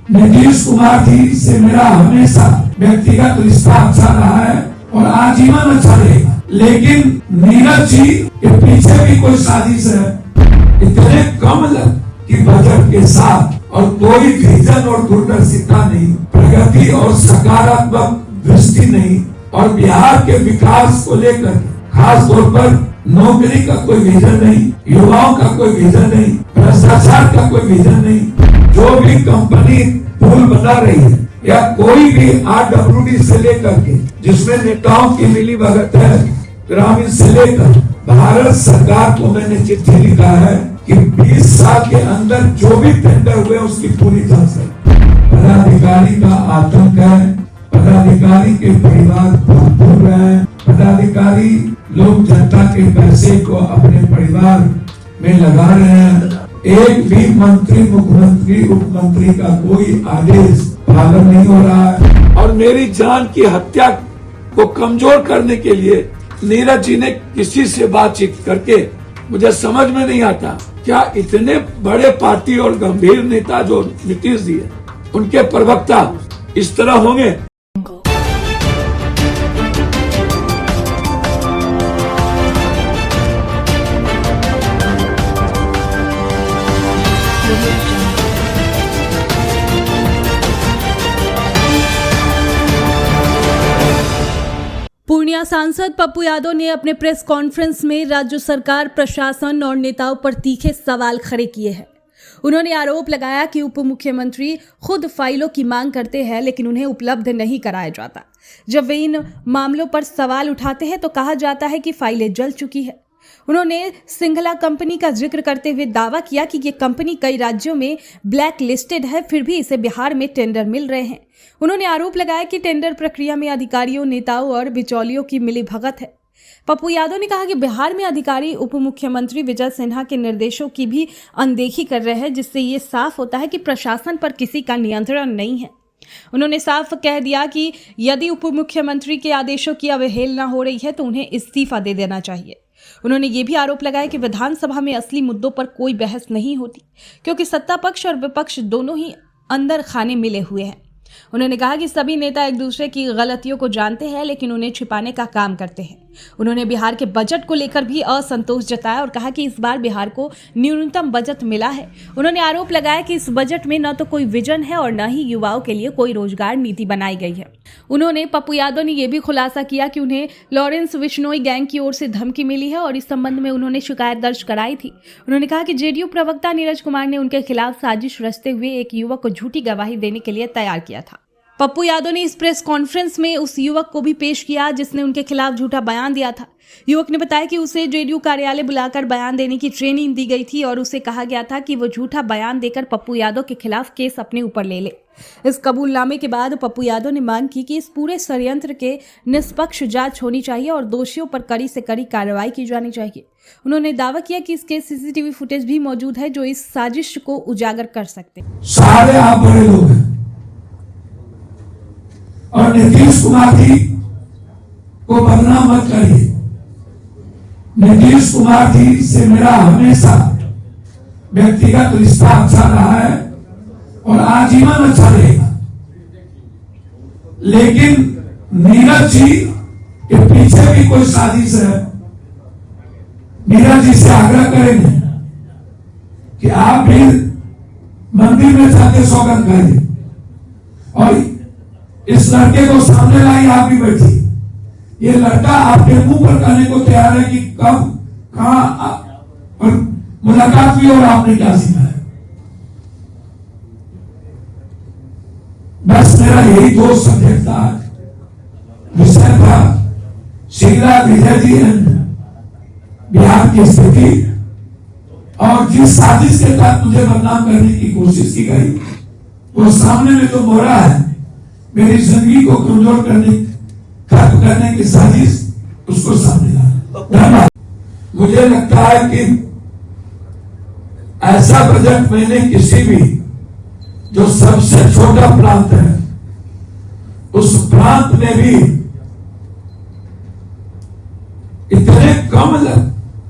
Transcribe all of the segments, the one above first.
नीतीश कुमार जी से मेरा हमेशा व्यक्तिगत रिश्ता अच्छा रहा है और आजीवन अच्छा रहेगा, लेकिन नीरज जी के पीछे भी कोई साजिश है। इतने कम की बजट के साथ और कोई विजन और दूरदर्शिता नहीं, प्रगति और सकारात्मक दृष्टि नहीं, और बिहार के विकास को लेकर खास तौर पर नौकरी का कोई विजन नहीं, युवाओं का कोई विजन नहीं, भ्रष्टाचार का कोई विजन नहीं। जो भी कंपनी पुल बना रही है या कोई भी RWD से लेकर के जिसमें नेताओं की मिली भगत है, ग्रामीण से लेकर भारत सरकार को मैंने चिट्ठी लिखा है कि 20 साल के अंदर जो भी टेंडर हुए उसकी पूरी जांच है। पदाधिकारी का आतंक है, पदाधिकारी के परिवार भूल रहे हैं, पदाधिकारी लोग जनता के पैसे को अपने परिवार में लगा रहे हैं। एक भी मंत्री, मुख्यमंत्री, उपमंत्री का कोई आदेश पालन नहीं हो रहा है। और मेरी जान की हत्या को कमजोर करने के लिए नीरज जी ने किसी से बातचीत करके, मुझे समझ में नहीं आता क्या इतने बड़े पार्टी और गंभीर नेता जो नीतीश जी है, उनके प्रवक्ता इस तरह होंगे। पूर्णिया सांसद पप्पू यादव ने अपने प्रेस कॉन्फ्रेंस में राज्य सरकार, प्रशासन और नेताओं पर तीखे सवाल खड़े किए हैं। उन्होंने आरोप लगाया कि उप मुख्यमंत्री खुद फाइलों की मांग करते हैं लेकिन उन्हें उपलब्ध नहीं कराया जाता। जब वे इन मामलों पर सवाल उठाते हैं तो कहा जाता है कि फाइलें जल चुकी है। उन्होंने सिंघला कंपनी का जिक्र करते हुए दावा किया कि ये कंपनी कई राज्यों में ब्लैक लिस्टेड है, फिर भी इसे बिहार में टेंडर मिल रहे हैं। उन्होंने आरोप लगाया कि टेंडर प्रक्रिया में अधिकारियों, नेताओं और बिचौलियों की मिलीभगत है। पप्पू यादव ने कहा कि बिहार में अधिकारी उप मुख्यमंत्री विजय सिन्हा के निर्देशों की भी अनदेखी कर रहे हैं, जिससे ये साफ होता है कि प्रशासन पर किसी का नियंत्रण नहीं है। उन्होंने साफ कह दिया कि यदि उप मुख्यमंत्री के आदेशों की अवहेलना हो रही है तो उन्हें इस्तीफा दे देना चाहिए। उन्होंने ये भी आरोप लगाया कि विधानसभा में असली मुद्दों पर कोई बहस नहीं होती, क्योंकि सत्ता पक्ष और विपक्ष दोनों ही अंदर खाने मिले हुए हैं। उन्होंने कहा कि सभी नेता एक दूसरे की गलतियों को जानते हैं लेकिन उन्हें छिपाने का काम करते हैं। उन्होंने बिहार के बजट को लेकर भी असंतोष जताया और कहा कि इस बार बिहार को न्यूनतम बजट मिला है। उन्होंने आरोप लगाया कि इस बजट में न तो कोई विजन है और न ही युवाओं के लिए कोई रोजगार नीति बनाई गई है। उन्होंने पप्पू यादव ने यह भी खुलासा किया कि उन्हें लॉरेंस बिश्नोई गैंग की ओर से धमकी मिली है और इस संबंध में उन्होंने शिकायत दर्ज कराई थी। उन्होंने कहा कि जेडीयू प्रवक्ता नीरज कुमार ने उनके खिलाफ साजिश रचते हुए एक युवक को झूठी गवाही देने के लिए तैयार किया था। पप्पू यादव ने इस प्रेस कॉन्फ्रेंस में उस युवक को भी पेश किया जिसने उनके खिलाफ झूठा बयान दिया था। युवक ने बताया कि उसे जेडीयू कार्यालय बुलाकर बयान देने की ट्रेनिंग दी गई थी और उसे कहा गया था कि वो झूठा बयान देकर पप्पू यादव के खिलाफ केस अपने ऊपर ले ले। इस कबूलनामे के बाद पप्पू यादव ने मांग की कि इस पूरे षड्यंत्र के निष्पक्ष जांच होनी चाहिए और दोषियों पर कड़ी से कड़ी कार्रवाई की जानी चाहिए। उन्होंने दावा किया कि इसके सीसीटीवी फुटेज भी मौजूद है जो इस साजिश को उजागर कर सकते हैं। सारे आप बड़े लोग हैं और नीतीश कुमार जी को बदनाम मत करिए। नीतीश कुमार जी से मेरा हमेशा व्यक्तिगत रिश्ता अच्छा रहा है और आजीवन अच्छा रहेगा, लेकिन नीरज जी के पीछे भी कोई साजिश है। नीरज जी से आग्रह करेंगे कि आप भी मंदिर में जाके सौगंध करिए और इस लड़के को सामने लाई, आप भी बैठी। ये लड़का आपके मुंह पर कहने को तैयार है कि कब कहां मुलाकात हुई और आपने क्या सीखा है। बस मेरा यही दो सब्जेक्ट था, विषय था शीला विजय जी एंड बिहार की स्थिति, और जिस साजिश के तहत मुझे बदनाम करने की कोशिश की गई वो सामने में जो मोहरा है मेरी जिंदगी को कमजोर खत्म करने की साजिश, उसको सामने लाया। मुझे लगता है कि ऐसा बजट मैंने किसी भी जो सबसे छोटा प्रांत है उस प्रांत में भी इतने कम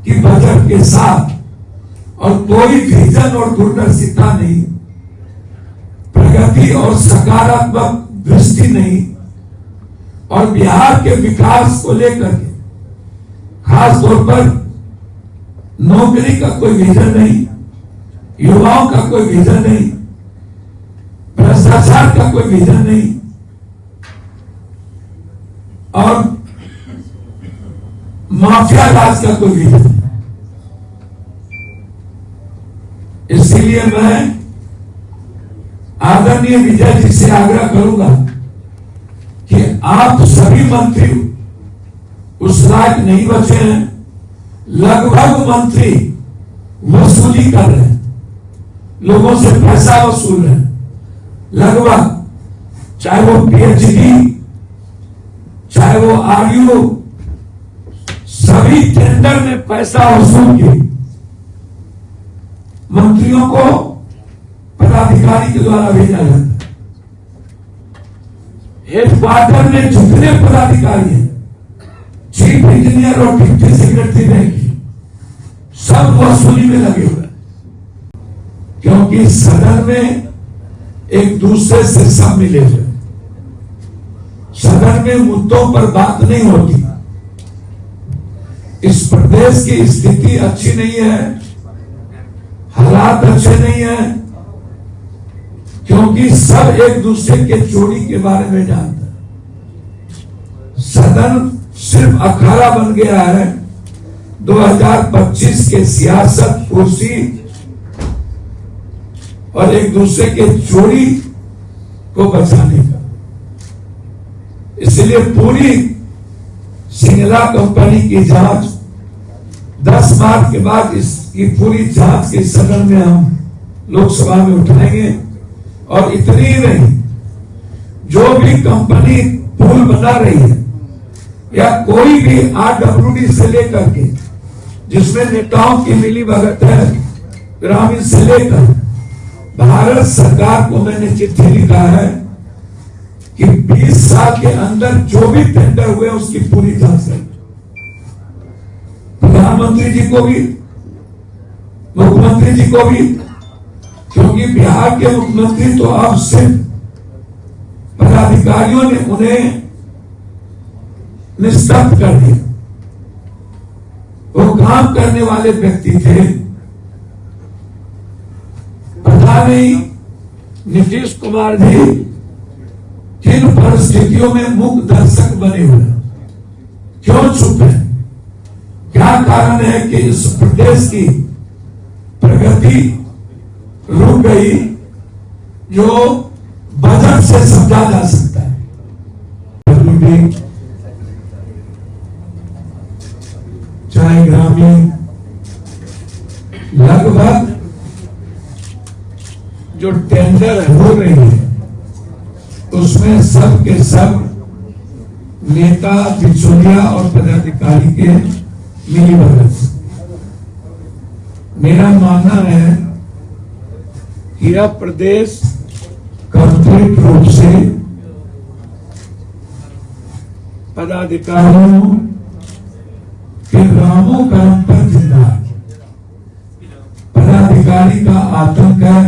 की बजट के साथ और कोई विजन और दूरदर्शिता नहीं, प्रगति प्रगति और सकारात्मक दृष्टि नहीं, और बिहार के विकास को लेकर के खास तौर पर नौकरी का कोई विजन नहीं, युवाओं का कोई विजन नहीं, भ्रष्टाचार का कोई विजन नहीं, और माफिया राज का कोई विजन नहीं। इसीलिए मैं आदरणीय विजय जी से आग्रह करूंगा कि आप सभी मंत्री उस लायक नहीं बचे हैं। लगभग मंत्री वसूली कर रहे हैं, लोगों से पैसा वसूल रहे हैं, लगभग, चाहे वो पीएचडी, चाहे वो आरयू, सभी टेंडर में पैसा वसूल किए मंत्रियों को पदाधिकारी के द्वारा भेजा जाता है। हेडक्वार्टर में जितने पदाधिकारी हैं, चीफ इंजीनियर और डिप्टी सेक्रेटरी रैंक, सब वसूली में लगे हुए हैं, क्योंकि सदन में एक दूसरे से सब मिले हुए, सदन में मुद्दों पर बात नहीं होती। इस प्रदेश की स्थिति अच्छी नहीं है, हालात अच्छे नहीं है, क्योंकि सब एक दूसरे के चोरी के बारे में जानते हैं। सदन सिर्फ अखाड़ा बन गया है 2025 के सियासत कुर्सी और एक दूसरे के चोरी को बचाने का। इसलिए पूरी सिंगला कंपनी की जांच 10 मार्च के बाद इसकी पूरी जांच के सदन में हम लोकसभा में उठाएंगे। और इतनी ही नहीं, जो भी कंपनी पुल बना रही है या कोई भी आरडब्ल्यूडी से लेकर के जिसमें नेताओं की मिली भगत है, ग्रामीण से लेकर भारत सरकार को मैंने चिट्ठी लिखा है कि 20 साल के अंदर जो भी टेंडर हुए उसकी पूरी जांच करें। प्रधानमंत्री जी को भी, मुख्यमंत्री जी को भी, क्योंकि बिहार के मुख्यमंत्री तो अब सिर्फ पदाधिकारियों ने उन्हें निस्तब्ध कर दिया, वो काम करने वाले व्यक्ति थे। पता नहीं नीतीश कुमार जी किन परिस्थितियों में मूक दर्शक बने हुए, क्यों चुप है? क्या कारण है कि इस प्रदेश की प्रगति रुक गई, जो बजट से समझा जा सकता है? चाहे ग्रामीण, लगभग जो टेंडर हो रही है उसमें सब के सब नेता, बिचौलिया और पदाधिकारी के मिली भगत। मेरा मानना है कि यह प्रदेश कंप्लीट रूप से पदाधिकारियों के रामों कर्म पर जिंदा है। पदाधिकारी का आतंक है,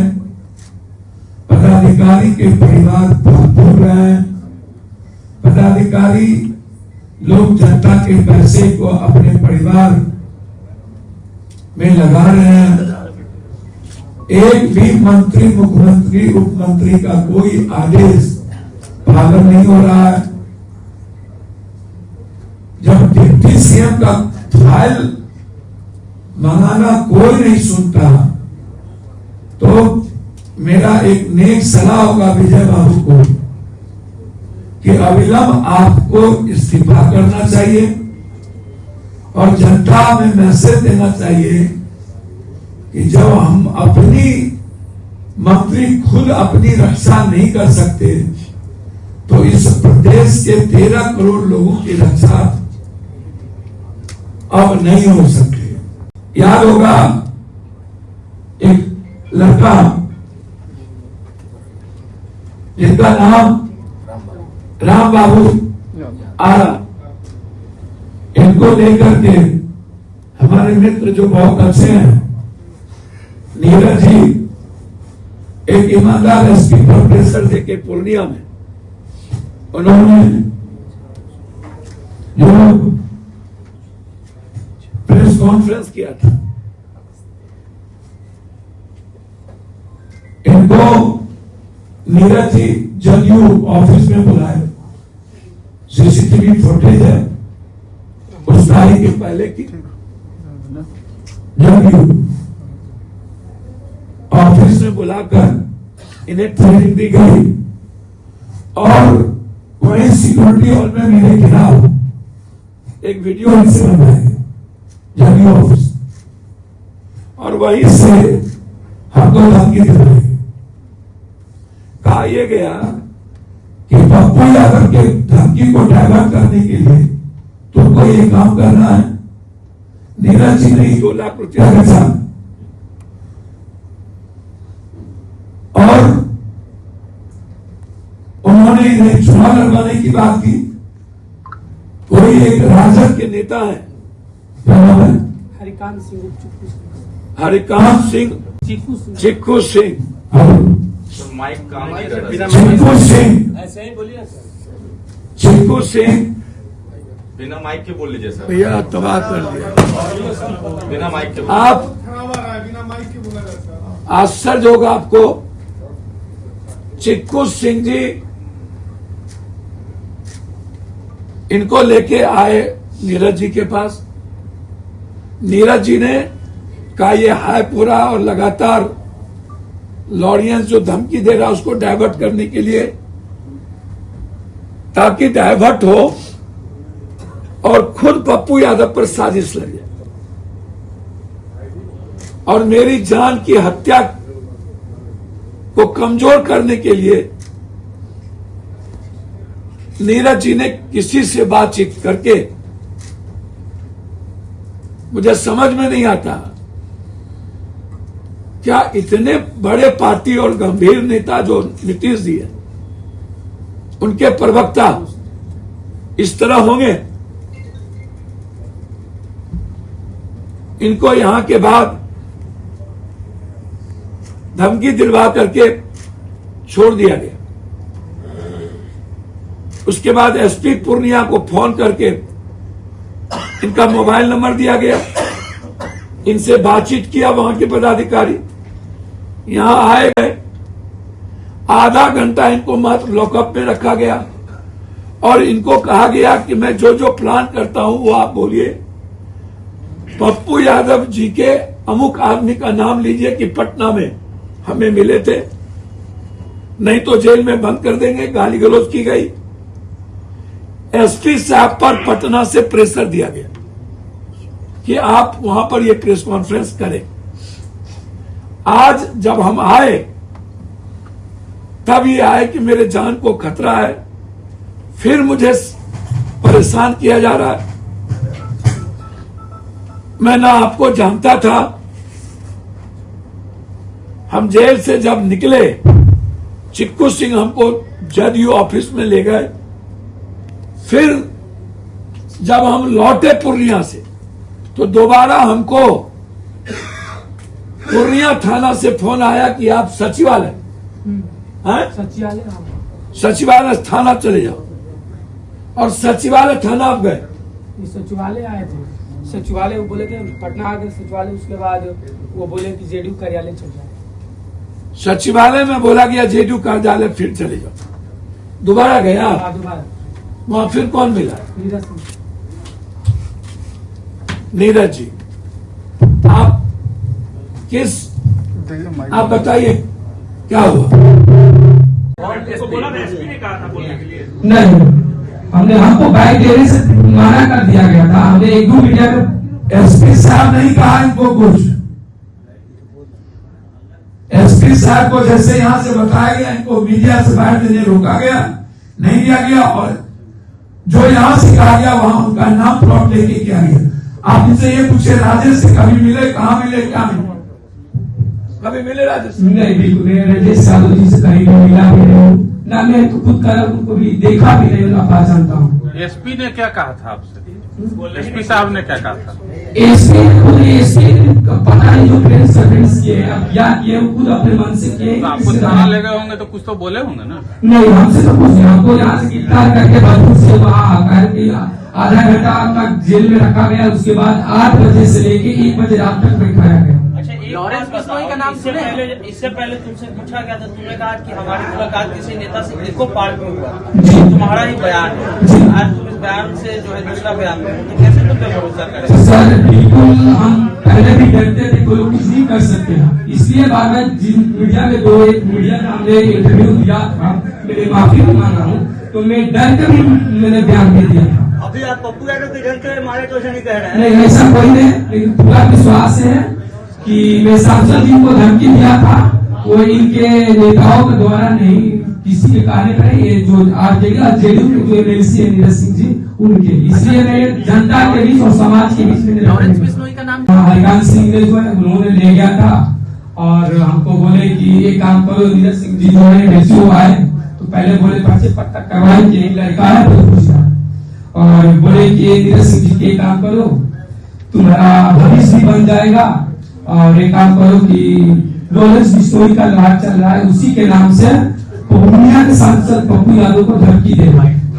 पदाधिकारी के परिवार भूल रहे हैं, पदाधिकारी लोग जनता के पैसे को अपने परिवार में लगा रहे हैं। एक भी मंत्री, मुख्यमंत्री, उपमंत्री का कोई आदेश पालन नहीं हो रहा है। जब डिप्टी सीएम का फाइल मंगाना कोई नहीं सुनता, तो मेरा एक नेक सलाह होगा विजय बाबू को कि अविलंब आपको इस्तीफा करना चाहिए और जनता में मैसेज देना चाहिए कि जब हम अपनी मंत्री खुद अपनी रक्षा नहीं कर सकते, तो इस प्रदेश के 13 करोड़ लोगों की रक्षा अब नहीं हो सकती। याद होगा एक लड़का जिनका नाम राम बाबू आरा, इनको लेकर के हमारे मित्र जो बहुत अच्छे हैं, नीरज जी एक ईमानदार एसपी पर प्रेशर देके पूर्णिया में उन्होंने जो प्रेस कॉन्फ्रेंस किया था, इनको नीरज जी जदयू ऑफिस में बुलाए, सीसीटीवी फुटेज है उस तारीख के पहले की, जदयू ऑफिस में बुलाकर इन्हें ट्रेनिंग दी गई और वहीं सिक्योरिटी हॉल में मेरे खिलाफ एक वीडियो इनसे बनाया गया जदयू ऑफिस, और वहीं से हमको धमकी दी गई। कहा यह गया कि पप्पू यादव के धमकी को डाइवर्ट करने के लिए तुमको ये काम करना है। नीरज जी ने 2 लाख रुपया के साथ और उन्होंने इन्हें चुनाव लड़वाने की बात की। कोई एक राजद के नेता है, क्या नाम है? हरिकांत सिंह चिक्कू सिंह माइक काम चिक्कू सिंह ऐसे ही बोलिए सर। चिक्कू सिंह बिना माइक के बोल लीजिए सर। भैया तबाह कर दिया। बिना माइक के आप आश्चर्य होगा आपको, चिक्कू सिंह जी इनको लेके आए नीरज जी के पास। नीरज जी ने कहा ये है पूरा, और लगातार लॉरियंस जो धमकी दे रहा है उसको डाइवर्ट करने के लिए, ताकि डाइवर्ट हो और खुद पप्पू यादव पर साजिश लगे और मेरी जान की हत्या को कमजोर करने के लिए नीरज जी ने किसी से बातचीत करके, मुझे समझ में नहीं आता क्या इतने बड़े पार्टी और गंभीर नेता जो नीतीश जी है उनके प्रवक्ता इस तरह होंगे। इनको यहां के बाद धमकी दिलवा करके छोड़ दिया गया। उसके बाद एसपी पूर्णिया को फोन करके इनका मोबाइल नंबर दिया गया, इनसे बातचीत किया वहां के पदाधिकारी, यहां आए गए, आधा घंटा इनको मात्र लॉकअप में रखा गया और इनको कहा गया कि मैं जो जो प्लान करता हूं वो आप बोलिए। पप्पू यादव जी के अमुक आदमी का नाम लीजिए कि पटना में हमें मिले थे, नहीं तो जेल में बंद कर देंगे। गाली गलौज की गई। एसपी साहब पर पटना से प्रेशर दिया गया कि आप वहां पर यह प्रेस कॉन्फ्रेंस करें। आज जब हम आए तब ये आए कि मेरे जान को खतरा है, फिर मुझे परेशान किया जा रहा है। मैं ना आपको जानता था। हम जेल से जब निकले, चिक्कू सिंह हमको जदयू ऑफिस में ले गए। फिर जब हम लौटे पूर्णिया से तो दोबारा हमको पूर्णिया थाना से फोन आया कि आप सचिवालय सचिवालय थाना चले जाओ, और सचिवालय थाना आप गए। सचिवालय आए थे, सचिवालय वो बोले थे पटना आ गए सचिवालय, उसके बाद वो बोले कि जेडीयू कार्यालय चल जाए। सचिवालय में बोला गया जेडीयू कार्यालय फिर चले जाओ। दोबारा गया, दोबारा वहां फिर कौन मिला? नीरज सिंह। नीरज जी, आप किस, आप बताइए क्या हुआ? नहीं, हमने हमको बाइक देने से मना कर दिया गया था। हमने 1-2 मीडिया में एसपी साहब नहीं कहा इनको कुछ। एसपी साहब को जैसे यहां से बताया गया, इनको मीडिया से बाहर देने रोका गया, नहीं दिया गया, और जो यहां से कहा गया वहां उनका नाम प्लॉट लेके किया गया। आप इनसे ये पूछे राजेश से कभी मिले, कहां मिले, क्या मिले? कभी मिले राजेश? नहीं, बिल्कुल नहीं। राजेश साधु जी से कहीं भी मिला भी नहीं ना, मैं तो खुद कर उनको भी देखा भी नहीं, ना पहचानता हूँ। एसपी ने क्या कहा था आपसे? एसपी साहब ने क्या कहा था? एसपी पता नहीं जो प्रेस सर्वेंट्स किए अब क्या किए वो खुद अपने मन से किए। तो आपको थाना ले गए होंगे तो कुछ तो बोले होंगे ना? नहीं, हमसे तो कुछ नहीं, हमको यहाँ से गिरफ्तार करके बदलू से वहाँ आधा घंटा तक जेल में रखा गया। उसके बाद 8 बजे से लेके 1 बजे रात तक बैठाया गया। लॉरेंस बिश्नोई का नाम सुने? इससे पहले तुमसे पूछा गया था, तुमने कहा कि हमारी मुलाकात किसी नेता से इको पार्ट में हुआ, तुम्हारा ही बयान है। आज तुम इस बयान से जो है दूसरा बयान में, तो कैसे तुम पे भरोसा करें? सर बिल्कुल, हम पहले भी डरते थे कोई कुछ नहीं कर सकते हैं, इसलिए बाद में मीडिया में एक मीडिया का हमने इंटरव्यू दिया था, मैं माफी भी मांग रहा हूँ, तो मैं डर कर भी मैंने बयान दे दिया था। अभी आप पप्पू यादव के डर के मारे तो ऐसा नहीं कह रहे हैं? नहीं, ऐसा कोई नहीं, लेकिन पूरा विश्वास है कि मैं सांसद जी को धमकी दिया था, वो इनके नेताओं के द्वारा नहीं, किसी के कहने पर ये जो जेडीयू के जो एमएलसी है नीरज सिंह जी उनके, इसलिए मैं जनता के बीच और समाज के बीच में। लॉरेंस बिश्नोई का नाम? हरिकांत सिंह ने जो है उन्होंने ले गया था और हमको बोले कि ये काम करो, नीरज सिंह जी जो है रेस्क्यू आए तो पहले बोले पर्चे पट्टा करवाए कि एक लड़का है तो पूछा, और बोले कि नीरज सिंह जी के काम करो तुम्हारा भविष्य भी बन जाएगा, और एक काम करो कि लॉरेंस बिश्नोई का लड़ाई चल रहा है उसी के नाम से पूर्णिया के सांसद पप्पू यादव को धमकी दे।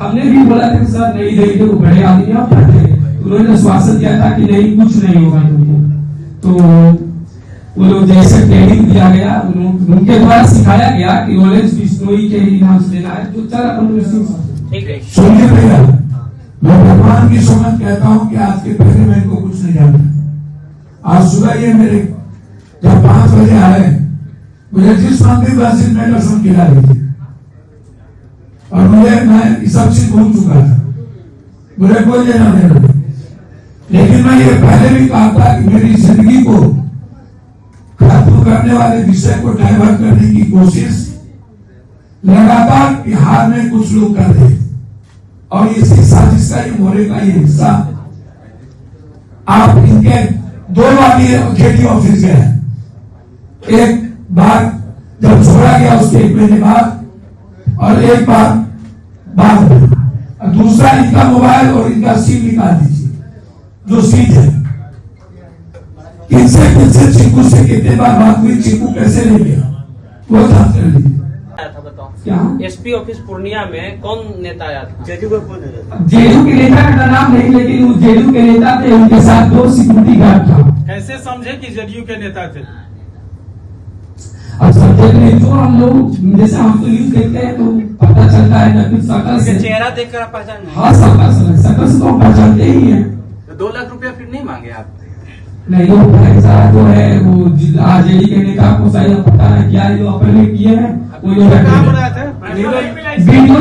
हमने भी बोला था कि सर नहीं देंगे, वो बड़े आदमी आप पढ़ते, उन्होंने आश्वासन दिया था कि नहीं कुछ नहीं होगा तुमको। तो वो लोग जैसे ट्रेनिंग दिया गया उनके द्वारा सिखाया गया कि लॉरेंस बिश्नोई के ही नाम से लेना है, जो चल अपन सुनिए भैया, मैं भगवान की समझ कहता हूँ कि आज के पहले मैं इनको कुछ नहीं जानता। आज सुबह ये मेरे जब 5 बजे आए, मुझे जिस मंदिर मस्जिद में दर्शन किया रही थी और मैं सब चीज भूल चुका था, मुझे कोई लेना देना नहीं। लेकिन मैं ये पहले भी कहा था कि मेरी जिंदगी को खत्म करने वाले विषय को डाइवर्ट करने की कोशिश लगातार बिहार में कुछ लोग कर रहे, और इसी साजिश का ये मोरे का ये हिस्सा। आप इनके 2 बार जेडी ऑफिस गए, एक बार जब छोड़ा गया उसके 1 महीने बाद, और एक बार बाद में, और दूसरा इनका मोबाइल और इनका सिम निकाल दीजिए जो सीट है। इनसे किससे चीकू से कितने बार बात हुई, चीकू कैसे ले गया वो जांच कर लीजिए। क्या एसपी ऑफिस पूर्णिया में कौन नेता आया था? जेडीयू के नेता का नाम नहीं, लेकिन वो जेडीयू के नेता थे, उनके साथ 2 सिक्योरिटी गार्ड था। कैसे समझे कि जेडीयू के नेता थे? अब सब्जेक्ट नहीं, जो हम लोग जैसे हम तो न्यूज देखते हैं तो पता चलता है ना, कुछ शकल से चेहरा देखकर आप पहचान? हाँ, शकल से तो हम पहचानते ही है। 2 लाख रुपया फिर नहीं मांगे आप? नहीं, वो पैसा जो है वो आरजेडी के नेता को शायद पता है क्या जो अपने किए हैं, वो वीडियो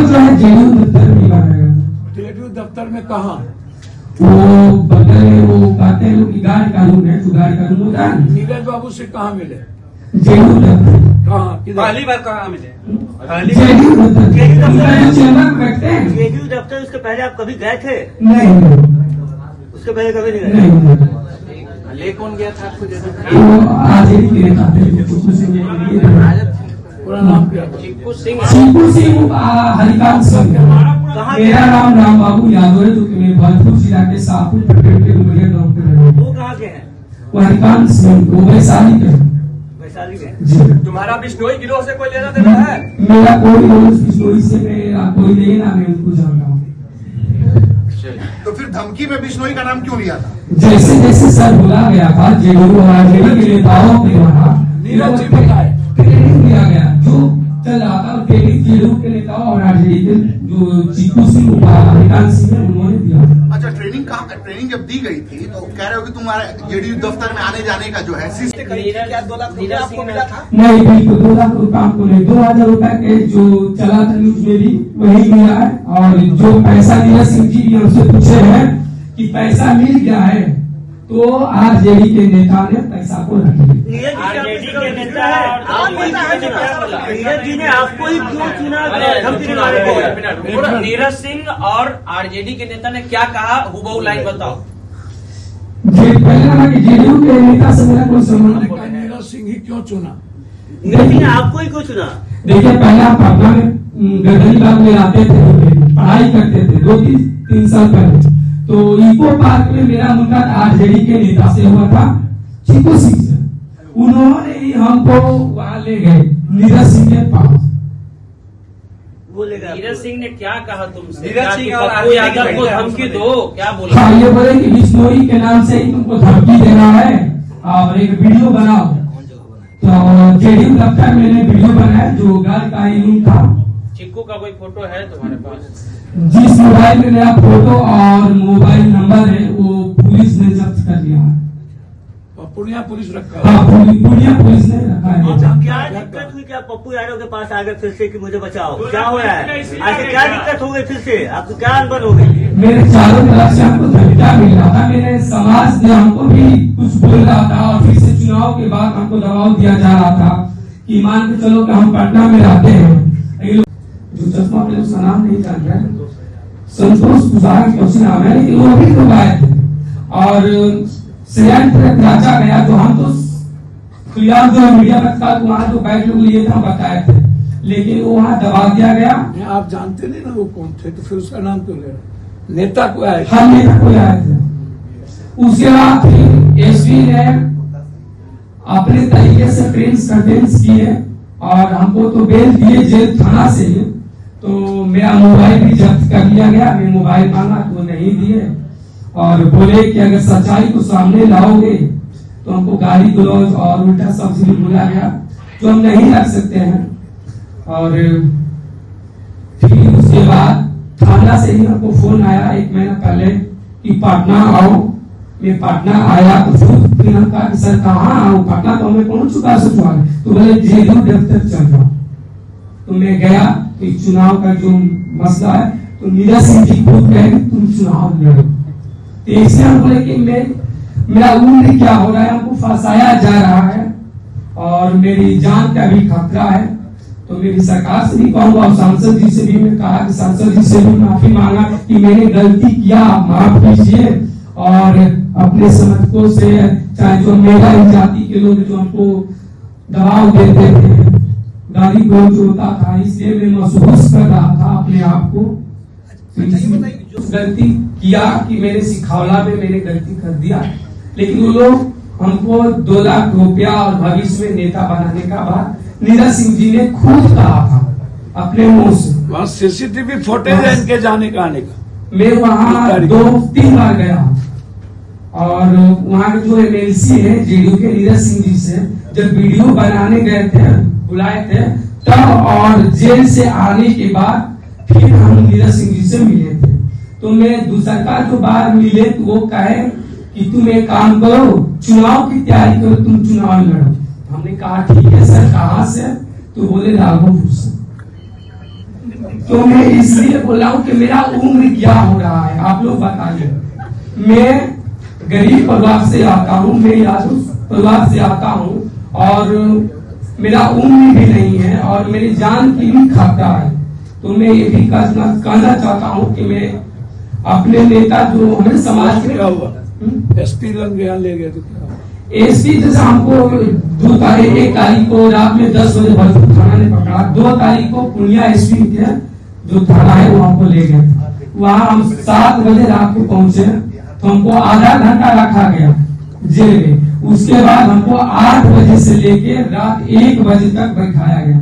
जो है जेडीयू दफ्तर में बनाया। जेडीयू दफ्तर में कहा? वो बदल में वो कहते हैं लोग गाड़ी कानून है, तो गाड़ी कानून होता है। नीरज बाबू से कहाँ मिले? जेडीयू दफ्तर। कहाँ? पहली बार कहाँ मिले? जेडीयू दफ्तर चेंबर में बैठते हैं। जेडीयू दफ्तर उसके पहले आप कभी गए थे? नहीं, उसके पहले कभी नहीं गए? नहीं। ले कौन गया था आपको? वो आरजेडी के नेता थे, पूरा नाम क्या? चिक्कू सिंह। चिक्कू सिंह, हरिकांत सिंह। मेरा नाम राम बाबू यादव है, जो कि मैं भरतपुर जिला के शाहपुर प्रखंड के डुमरिया गाँव के रहने वाले हैं। वो कहाँ के हैं? वो हरिकांत सिंह, वो वैशाली के हैं। वैशाली के? जी। तुम्हारा बिश्नोई गिरोह से कोई लेना देना है? मेरा कोई लॉरेंस बिश्नोई से मेरा कोई लेना, मैं उनको जानता हूँ। तो फिर धमकी में बिश्नोई का नाम क्यों लिया था? जैसे जैसे सर बोला गया था जेडीयू और आरजेडी के नेताओं के द्वारा नीरज जी बताए ट्रेनिंग दिया गया, जो चल रहा था ट्रेनिंग जेडीयू के नेताओं और आरजेडी के जो चिक्कू सिंह हरिकांत सिंह है उन्होंने दिया। अच्छा, ट्रेनिंग जब दी गई थी तो कह रहे हो कि तुम्हारे जेडीयू दफ्तर में आने जाने का जो है क्या 2 लाख रुपया आपको मिला था? नहीं, बिल्कुल 2 लाख रुपया आपको नहीं, 2000 रुपया के जो चला था न्यूज में भी वही मिला है। और जो पैसा नीरज सिंह जी हमसे पूछे हैं कि पैसा मिल गया है, तो आरजेडी के नेता ने पैसा को रख लिया। आरजेडी के नेता नीरज जी ने आपको ही क्यों चुना? नीरज सिंह और आरजेडी के नेता ने क्या कहा, हुबहू लाइन बताओ। पहले कि जेडीयू के नेता से मेरा कोई संबंध नहीं। नीरज सिंह ही क्यों चुना? लेकिन आपको ही क्यों चुना? देखिए, पहले आप पटना में गदनीबाग में आते थे, पढ़ाई करते थे 2-3 साल पहले, तो इको पार्क में मेरा मुलाकात आरजेडी के नेता से हुआ था, चीकू सिंह से। उन्होंने ही हमको वहां ले गए नीरज सिंह के पास। नीरज सिंह ने क्या कहा तुमसे? नीरज सिंह और पप्पू यादव को धमकी दो, क्या बोला? हाँ, ये बोले कि बिश्नोई के नाम से ही तुमको धमकी देना है और एक वीडियो बनाओ। तो जेडीयू दफ्तर मैंने वीडियो बनाया जो घर का ही था। चिक्कू का कोई फोटो है तुम्हारे पास? जिस मोबाइल में मेरा फोटो और मोबाइल नंबर है वो पुलिस ने जब्त कर लिया है। पूर्णिया पुलिस रखा हाँ, पूर्णिया पुलिस ने रखा है। क्या दिक्कत हुई? क्या पप्पू यादव के पास आ गए फिर से कि मुझे बचाओ? क्या हुआ है? ऐसे क्या दिक्कत हो गई? फिर से आपको क्या अनबन हो गई? मेरे चारों तरफ से हमको धमकियां मिल रहा था, मेरे समाज ने हमको भी कुछ बोल रहा था और फिर से चुनाव के बाद हमको दबाव दिया जा रहा था कि मान के चलो कि हम पटना में रहते हैं। जो चश्मा पहले उसका नाम नहीं जान रहा है, संतोष पुजारी क्यों नाम है, लेकिन वो भी लोग आए थे और राजा गया तो हम तो खुलेआम जो मीडिया में था वहां जो बैठ लोग लिए थे हम बताए थे, लेकिन वो वहां दबा दिया गया। आप जानते नहीं ना वो कौन थे, तो फिर उसका नाम क्यों ले रहे? नेता को आए, हम नेता को आए थे। उसके बाद फिर एसपी ने अपने तरीके से प्रिंस किए और हमको तो बेल दिए जेल थाना से ही। तो मेरा मोबाइल भी जब्त कर लिया गया, मैं मोबाइल मांगा तो नहीं दिए और बोले कि अगर सच्चाई को सामने लाओगे तो हमको गाली गलौज और उल्टा शब्द भी बोला गया जो हम नहीं रख सकते हैं। और फिर उसके बाद थाना से ही हमको फोन आया 1 महीना पहले कि पटना आओ। मैं पटना आया तो फिर हम कहा कि सर कहाँ आओ? पटना तो हमें पहुंच चुका सचिवालय। तो बोले जेडीयू दफ्तर चल जाओ। तो मैं गया तो चुनाव का जो मसला है तो नीरज सिंह जी खुद कहे तुम चुनाव लड़ो। तो इसलिए हम बोले कि मेरा उम्र क्या हो रहा है, हमको फंसाया जा रहा है और मेरी जान का भी खतरा है। तो मेरी सरकार से भी कहूंगा और सांसद जी से भी मैं कहा कि सांसद जी से भी माफी मांगा कि मैंने गलती किया, आप माफ कीजिए। और अपने समर्थकों से चाहे जो मेरा ही जाति के लोग जो हमको दबाव देते थे, गाली गलौज होता था, इसलिए मैं महसूस कर रहा था अपने आप को गलती किया कि मेरे सिखावला में मैंने गलती कर दिया। लेकिन वो लोग हमको 2 लाख रुपया और भविष्य में नेता बनाने का बात नीरज सिंह जी ने खुद कहा था अपने मुंह से। वहाँ सीसीटीवी फुटेज है इनके जाने का आने का। मैं वहाँ 2-3 बार गया और वहाँ के जो एमएलसी है जेडीयू के नीरज सिंह जी से जब वीडियो बनाने गए थे, बुलाए थे तब, और जेल से आने के बाद फिर हम नीरज सिंह जी से मिले थे। तो मैं दूसरा जो बार मिले तो वो कहे कि तुम एक काम करो, चुनाव की तैयारी करो, तुम चुनाव लड़ो। हमने कहा ठीक है सर, कहाँ से? तो बोले राघोपुर से। तो मैं इसलिए बोला हूँ कि मेरा उम्र क्या हो रहा है आप लोग बताइए। मैं गरीब परिवार से आता हूँ, मैं यादव परिवार से आता हूँ और मेरा उम्र भी नहीं है और मेरी जान की भी खतरा है। तो मैं ये भी कहना चाहता हूँ कि मैं अपने नेता जो हमें समाज के एसपी रंग यहाँ ले गए तो एसपी जैसे हमको 1 तारीख को रात में 10 बजे भरतपुर थाना ने पकड़ा। 2 तारीख को पूर्णिया एसपी के जो थाना है वो हमको ले गए। वहाँ हम 7 बजे रात को पहुंचे तो हमको आधा घंटा रखा गया जेल में। उसके बाद हमको 8 बजे से लेके रात 1 बजे तक बैठाया गया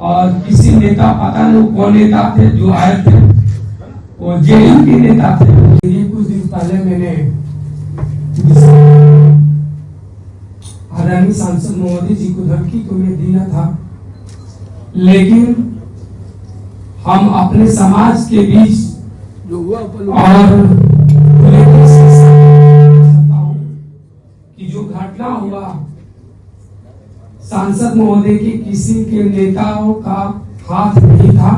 और किसी नेता, पता नहीं कौन नेता थे जो आए थे, वो जेडीयू के नेता थे। कुछ दिन पहले मैंने आदरणीय सांसद मोदी जी को धमकी तो मैं दिया था, लेकिन हम अपने समाज के बीच जो हुआ और कि जो घटना हुआ सांसद महोदय के किसी के नेताओं का हाथ नहीं था,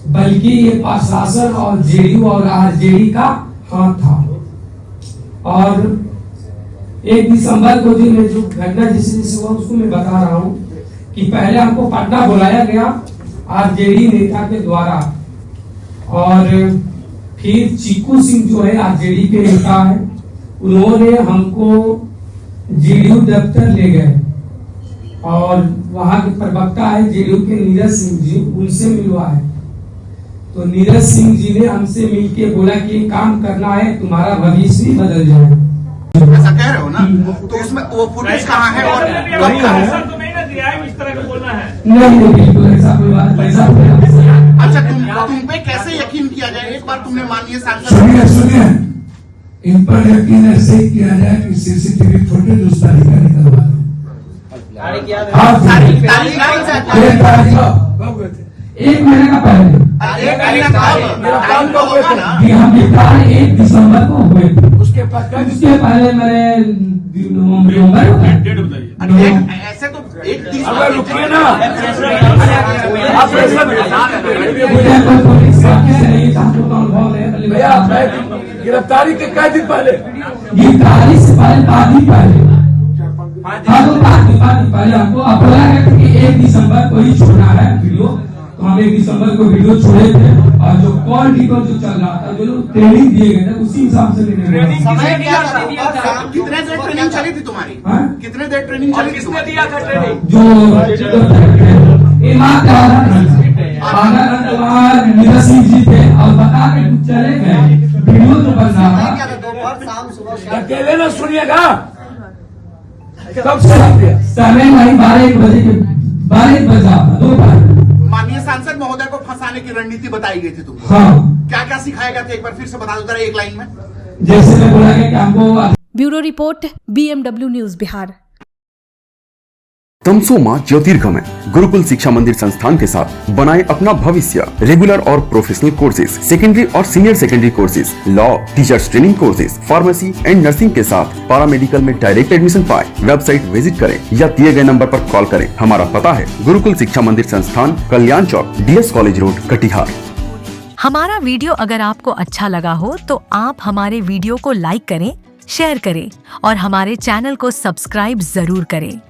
बल्कि ये प्रशासन और जेडीयू और आरजेडी का हाथ था। और 1 दिसंबर को दिन में जो घटना जिससे हुआ उसको मैं बता रहा हूँ कि पहले हमको पटना बुलाया गया आरजेडी नेता के द्वारा और फिर चीकू सिंह जो है आरजेडी के नेता है, उन्होंने हमको जेडीयू दफ्तर ले गए और वहां के प्रवक्ता है जेडीयू के नीरज सिंह जी, उनसे मिलवाए। तो नीरज सिंह जी ने हमसे मिलके बोला कि काम करना है, तुम्हारा भविष्य भी बदल जाएगा। ऐसा कह रहे हो ना? तो उसमें वो फुटेज कहाँ है और कब का है? तो नहीं ना दिया है, इस तरह का बोलना है। नहीं, बिल्कुल ऐसा कोई बात, ऐसा अच्छा, तुम पे कैसे यकीन किया जाए? एक बार तुमने माननीय सांसद सुनिए, इन पर यकीन ऐसे ही किया जाए कि सीसीटीवी फुटेज उस तारीख का निकलवा दो। एक महीने का पहले कि हम गिरफ्तार 1 दिसंबर को हुए थे। उसके पहले मैंने ऐसे तो एक रुकिए ना, गिरफ्तारी के कई दिन पहले, गिरफ्तारी से पहले 5 दिन पहले हमको बोला है कि 1 दिसंबर को ही छोड़ना है वीडियो। तो हम 1 दिसंबर को वीडियो छोड़े थे और जो कॉल रिकॉर्ड जो चल रहा था, जो लोग ट्रेनिंग दिए गए थे, उसी हिसाब से कितने देर ट्रेनिंग चली थी तुम्हारी? कितने देर ट्रेनिंग चली थी? जो नीरज सिंह जी थे और बता के चले गए, वीडियो तो बन रहा था। अकेले ना सुनिएगा, कब समय वही 12 बजा दोपहर। माननीय सांसद महोदय को फंसाने की रणनीति बताई गई थी तुमको। हाँ, क्या क्या सिखाया गया था? एक बार फिर से बता दो जरा, एक लाइन में। जैसे मैं बोला कि हमको। Bureau report, BMW news Bihar. तमसोमा ज्योतिर्गमय गुरुकुल शिक्षा मंदिर संस्थान के साथ बनाए अपना भविष्य। रेगुलर और प्रोफेशनल कोर्सेज, सेकेंडरी और senior secondary courses, law, teachers training courses, pharmacy and nursing के साथ पैरामेडिकल में डायरेक्ट एडमिशन पाए। वेबसाइट विजिट करें या दिए गए नंबर पर कॉल करें। हमारा पता है गुरुकुल शिक्षा मंदिर संस्थान, कल्याण चौक, DS कॉलेज रोड, कटिहार। हमारा वीडियो अगर आपको अच्छा लगा हो तो आप हमारे वीडियो को लाइक करें, शेयर करें और हमारे चैनल को सब्सक्राइब जरूर करें।